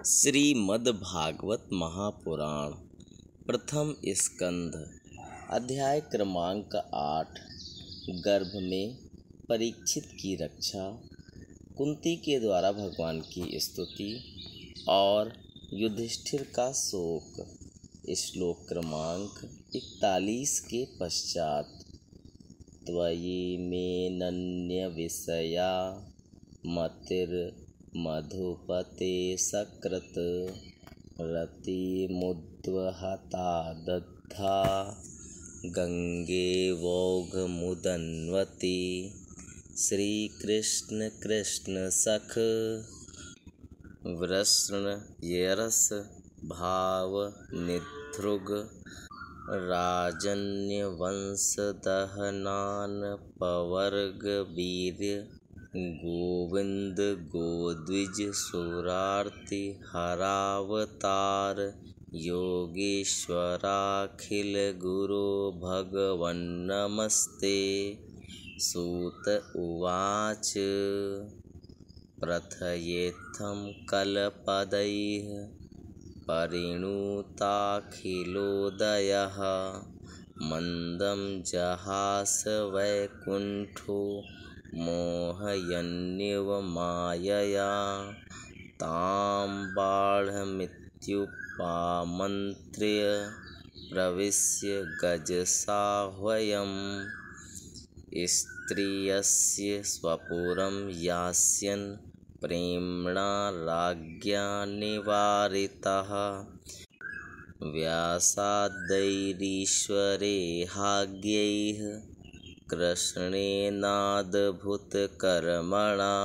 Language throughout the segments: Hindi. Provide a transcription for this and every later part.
श्रीमद्भागवत महापुराण प्रथम स्कंध अध्याय क्रमांक 8। गर्भ में परीक्षित की रक्षा, कुंती के द्वारा भगवान की स्तुति और युधिष्ठिर का शोक। श्लोक क्रमांक 41 के पश्चात। त्वयि मे नन्य विषया मतिर्मधुपते सकृत रतिमुद्वहता दग्धा गंगे वोघमुदन्वती। श्रीकृष्ण कृष्ण सख वृषणयरस भाव निधृग राजन्यवंशदहनान पवर्ग वीर्य गोविंद गोद्विज सुरार्ति हरावतार योगेश्वराखिल गुरो भगवन्नमस्ते। सूत उवाच प्रथयेत्थं कलपदैः परिणुताखिलोदयः मन्दं जहास वैकुण्ठो मोहयन्निव मायया तां बाढमित्युपामन्त्र्य प्रविश्य गजसाह्वयम्। स्त्रियस्य स्वपुरं यास्यन् प्रेम्णा राज्ञा निवारितः व्यासादैरीश्वरेहाज्ञैः कृष्णेनाद्भुतकर्मणा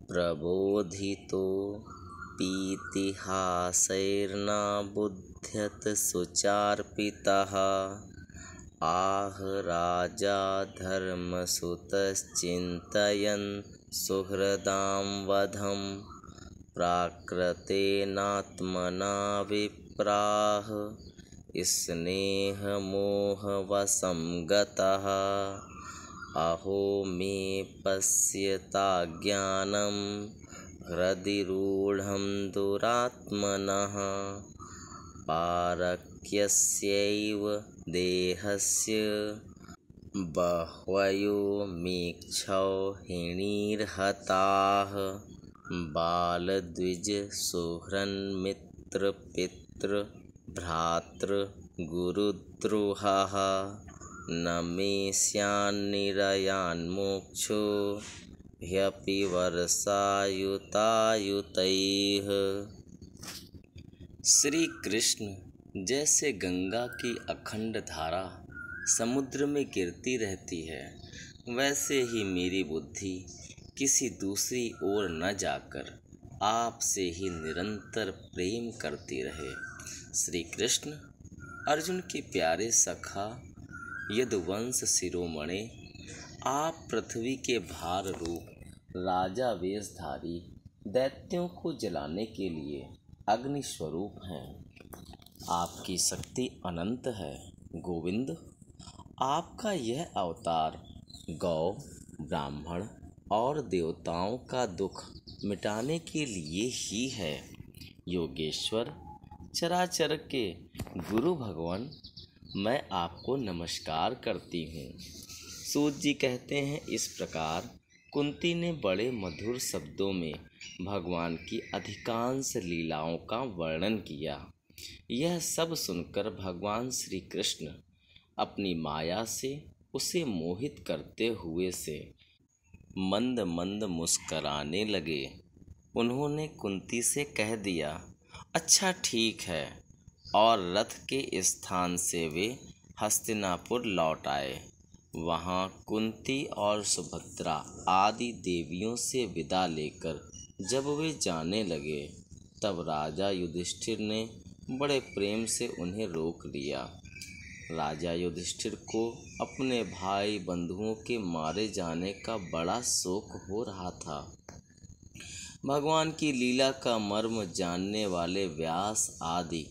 प्रबोधितो पीतिहासैर्नाबुध्यत सुचार्पितः। आह राजा धर्मसुतश्चिन्तयन् सुहृदां वधं प्राकृतेनात्मना विप्राः स्नेहमोहवशं गतः। अहो मे पश्यताज्ञानं हृदि रूढं दुरात्मनः पारक्यस्यैव देहस्य बह्वयो मीक्षौहिणीर्हताः बालद्विज सुहृन्मित्रपितृ भ्रातृ गुरुद्रोहः न मे स्यान्निरयान्मोक्षो ह्यपि वर्षायुतायुतैः। श्री कृष्ण जैसे गंगा की अखंड धारा समुद्र में गिरती रहती है, वैसे ही मेरी बुद्धि किसी दूसरी ओर न जाकर आपसे ही निरंतर प्रेम करती रहे। श्री कृष्ण अर्जुन के प्यारे सखा यदुवंश शिरोमणि, आप पृथ्वी के भार रूप राजा वेशधारी दैत्यों को जलाने के लिए अग्नि स्वरूप हैं। आपकी शक्ति अनंत है। गोविंद, आपका यह अवतार गौ, ब्राह्मण और देवताओं का दुख मिटाने के लिए ही है। योगेश्वर, चराचर के गुरु भगवान, मैं आपको नमस्कार करती हूँ। सूत जी कहते हैं, इस प्रकार कुंती ने बड़े मधुर शब्दों में भगवान की अधिकांश लीलाओं का वर्णन किया। यह सब सुनकर भगवान श्री कृष्ण अपनी माया से उसे मोहित करते हुए से मंद मंद मुस्कराने लगे। उन्होंने कुंती से कह दिया, अच्छा ठीक है, और रथ के स्थान से वे हस्तिनापुर लौट आए। वहाँ कुंती और सुभद्रा आदि देवियों से विदा लेकर जब वे जाने लगे, तब राजा युधिष्ठिर ने बड़े प्रेम से उन्हें रोक लिया। राजा युधिष्ठिर को अपने भाई बंधुओं के मारे जाने का बड़ा शोक हो रहा था। भगवान की लीला का मर्म जानने वाले व्यास आदि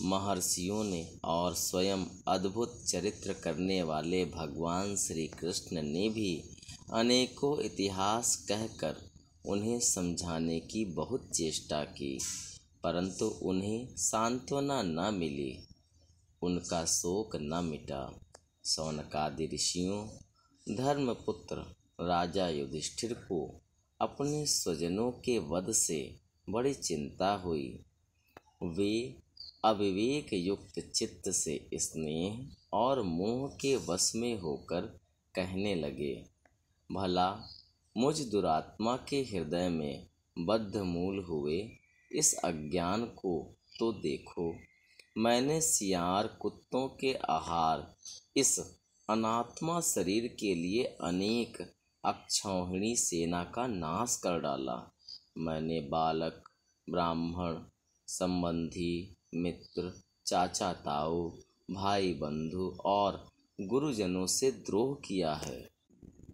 महर्षियों ने और स्वयं अद्भुत चरित्र करने वाले भगवान श्री कृष्ण ने भी अनेकों इतिहास कहकर उन्हें समझाने की बहुत चेष्टा की, परंतु उन्हें सांत्वना न मिली, उनका शोक न मिटा। शौनकादि ऋषियों धर्मपुत्र राजा युधिष्ठिर को अपने स्वजनों के वध से बड़ी चिंता हुई। वे अविवेक युक्त चित्त से स्नेह और मोह के वश में होकर कहने लगे, भला मुझ दुरात्मा के हृदय में बद्धमूल हुए इस अज्ञान को तो देखो। मैंने सियार कुत्तों के आहार इस अनात्मा शरीर के लिए अनेक अक्षौहिणी सेना का नाश कर डाला। मैंने बालक, ब्राह्मण, संबंधी, मित्र, चाचा ताऊ, भाई बंधु और गुरुजनों से द्रोह किया है।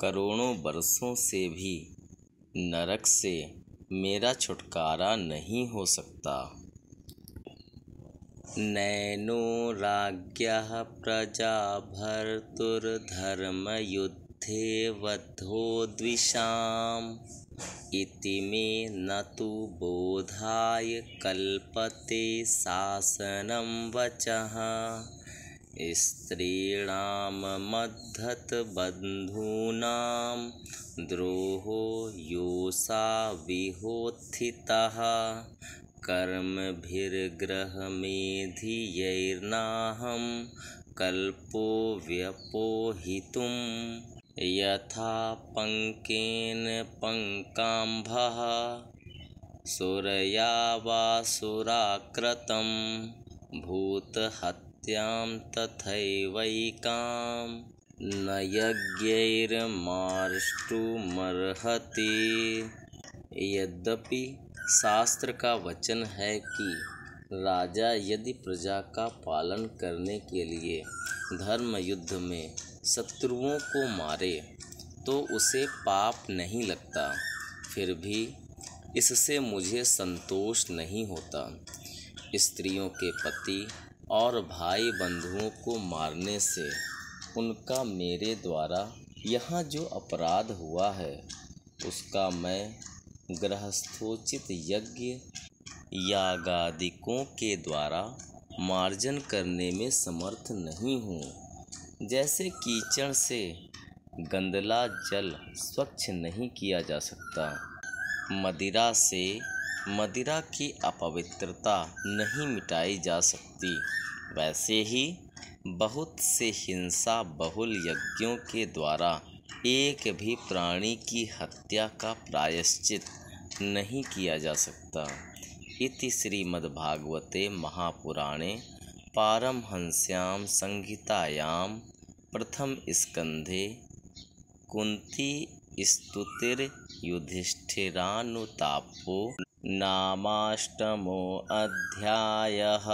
करोड़ों वर्षों से भी नरक से मेरा छुटकारा नहीं हो सकता। नैनो राज्ञः प्रजा भर्तुर्धर्मयुद्धे वधो द्विषाम् इति मे न तु बोधाय कल्पते शासनं वचः। स्त्रीणां मद्धत बन्धूनां द्रोहो योषा विहोत्थितः कर्मभिर्गृहमेधियैर्नाहं कल्पो व्यपोहितुं। यथा पङ्केन पङ्काम्भः सुरयावासुराकृतं भूतहत्यां तथैवैकां न यज्ञैर्मार्ष्टुमर्हति। यद्यपि शास्त्र का वचन है कि राजा यदि प्रजा का पालन करने के लिए धर्म युद्ध में शत्रुओं को मारे तो उसे पाप नहीं लगता, फिर भी इससे मुझे संतोष नहीं होता। स्त्रियों के पति और भाई बंधुओं को मारने से उनका मेरे द्वारा यहाँ जो अपराध हुआ है उसका मैं गृहस्थोचित यज्ञ यागादिकों के द्वारा मार्जन करने में समर्थ नहीं हूँ। जैसे कीचड़ से गंदला जल स्वच्छ नहीं किया जा सकता, मदिरा से मदिरा की अपवित्रता नहीं मिटाई जा सकती, वैसे ही बहुत से हिंसा बहुल यज्ञों के द्वारा एक भी प्राणी की हत्या का प्रायश्चित नहीं किया जा सकता। इति श्रीमद्भागवते महापुराणे पारमहंस्यां संहितायां प्रथम स्कंधे कुंती स्तुतिर्युधिष्ठिरानुतापो नामाष्टमो अध्यायः।